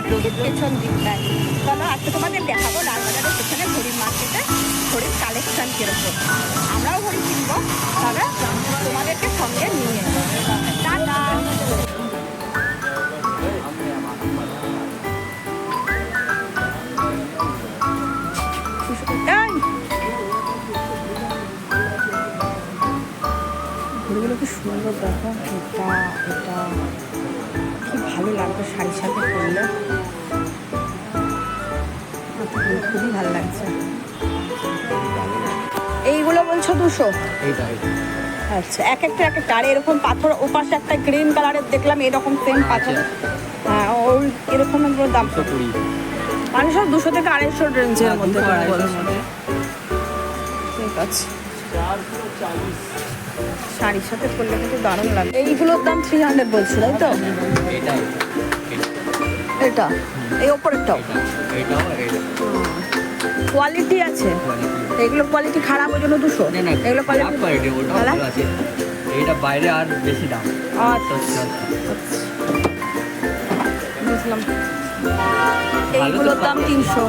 মার্কেটের ঠিক পেছন দিকটায়। চলো আজকে তোমাদের দেখাবো লালবাজারের পেছনে ঘড়ির মার্কেটে ঘড়ির কালেকশন কিরকম। আমরাও ঘড়ি কিনবো, তবে তোমাদেরকে সঙ্গে নিয়ে নেবো। টাটা। ঘড়িগুলো কি সুন্দর দেখো, এটা এটা কি ভালো লাগবে শাড়ির সাথে পরলে, খুবই ভালো লাগছে। এইগুলো বলছো 200? আচ্ছা, এক একটা আর এরকম পাথর ওপাশে একটা গ্রিন কালারের দেখলাম এরকম সেম পাথর, হ্যাঁ ওই এরকম দাম মানে সব 200 থেকে 250 রেঞ্জের মধ্যে। ঠিক আছে, শাড়ির সাথে পরলে কিন্তু দারুণ লাগে। এইগুলোর দাম 300 বলছো তাই তো? এটা এই ওপরেরটাও কোয়ালিটি আছে, এগুলো কোয়ালিটি খারাপ ওই জন্য 200। এগুলো কোয়ালিটি আছে, এটা বাইরে আর বেশি দাম। আচ্ছা বুঝলাম। এইগুলোর দাম 300।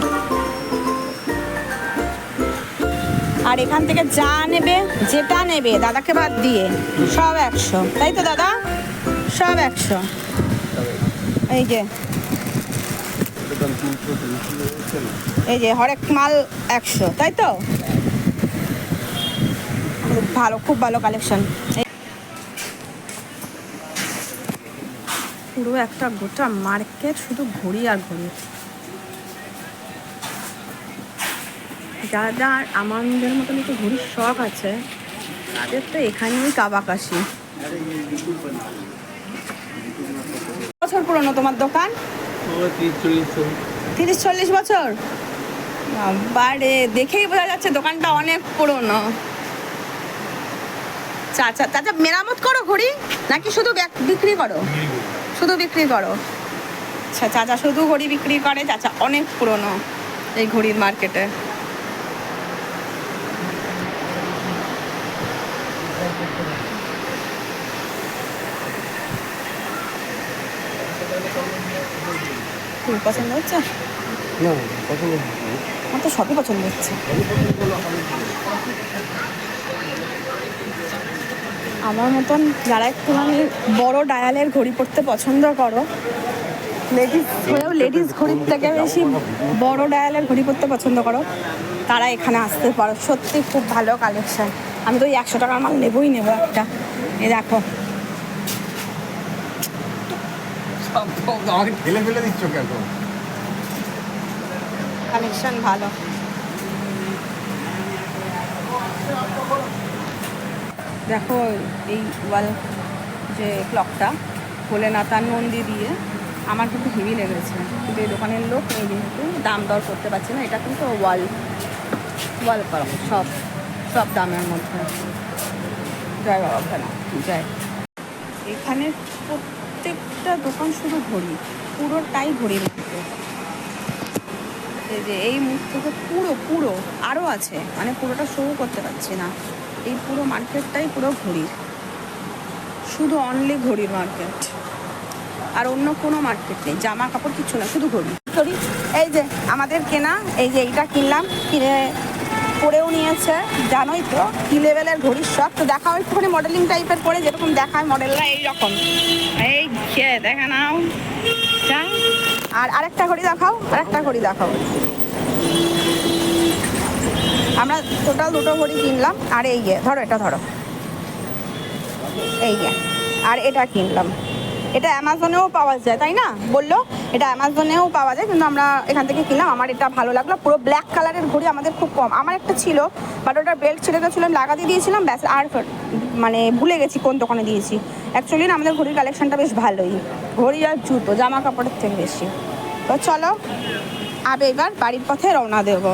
আর এখান থেকে যা নেবে, যেটা নেবে দাদাকে বাদ দিয়ে সব 100, তাই তো দাদা? সব 100। এই যে এই যে হরেক মাল 100, তাই তো? ভালো, খুব ভালো কালেকশন। পুরো একটা গোটা মার্কেট শুধু ঘড়ি আর ঘড়ি। যারা আমাদের মতন একটু ঘড়ির শখ আছে তাদের তো এখানেই কাবাকাশি। বছর পুরনো তোমার দোকান? 30-40 বছর। বারে দেখেই বোঝা যাচ্ছে দোকানটা অনেক পুরনো। চাচা চাচা মেরামত করো ঘড়ি নাকি শুধু বিক্রি করো? শুধু বিক্রি করো। আচ্ছা, চাচা শুধু ঘড়ি বিক্রি করে। চাচা অনেক পুরনো এই ঘড়ির মার্কেটে। খুব পছন্দ হচ্ছে? না পছন্দ, আমার তো সবই পছন্দ হচ্ছে। আমার মতন যারা একটুখানি বড় ডায়ালের ঘড়ি পরতে পছন্দ করো, লেডিস হয়েও লেডিস ঘড়ির থেকে বেশি বড় ডায়ালের ঘড়ি পরতে পছন্দ করো, তারা এখানে আসতে পারো। সত্যি খুব ভালো কালেকশন। আমি তো ওই 100 টাকার মাল নেবই নেবো একটা। এই দেখো, কালেকশন ভালো। দেখো এই ওয়াল যে ক্লকটা ভোলেনাথ আর নন্দী দিয়ে আমার কিন্তু হেভি লেগেছে, কিন্তু এই দোকানের লোক এই যেহেতু দাম দর করতে পারছে না। এটা কিন্তু ওয়াল করা, সব দামের মধ্যে। জয় বাবা ভালো জয়। এখানে প্রত্যেকটা দোকান শুধু ঘড়ি, পুরোটাই ঘড়ির মধ্যে। এই যে এই মুখ থেকে পুরো আরও আছে, মানে পুরোটা শো করতে পারছি না। এই পুরো মার্কেটটাই পুরো ঘড়ির, শুধু অনলি ঘড়ির মার্কেট, আর অন্য কোনো মার্কেট নেই। জামা কাপড় কিছু না, শুধু ঘড়ি। এই যে আমাদের কেনা, এই যে এইটা কিনলাম, কিনে পরেও নিয়েছে। জানোই তো কি লেভেলের ঘড়ির শখ। তো দেখাও একটুখানি মডেলিং টাইপের করে, যেরকম দেখায় মডেলরা এইরকম। এই খেয়ে দেখা নাও। আর আরেকটা ঘড়ি দেখাও, আরেকটা ঘড়ি দেখাও। আমরা টোটাল 2টো ঘড়ি কিনলাম। আর এই ধরো, এটা ধরো, এই আর এটা কিনলাম। এটা অ্যামাজনেও পাওয়া যায়, তাই না বললো? এটা অ্যামাজনেও পাওয়া যায়, কিন্তু আমরা এখান থেকে কিনলাম। আমার এটা ভালো লাগলো। পুরো ব্ল্যাক কালারের ঘড়ি আমাদের খুব কম। আমার একটা ছিল, বাট ওটার বেল্ট ছেড়ে গেছিলাম, লাগাতে দিয়েছিলাম, ব্যাস। আর মানে ভুলে গেছি কোন দোকানে দিয়েছি। অ্যাকচুয়ালি না, আমাদের ঘড়ির কালেকশনটা বেশ ভালোই। ঘড়ি আর জুতো, জামা কাপড়ের থেকে বেশি। তো চলো, এবার বাড়ির পথে রওনা দেবো।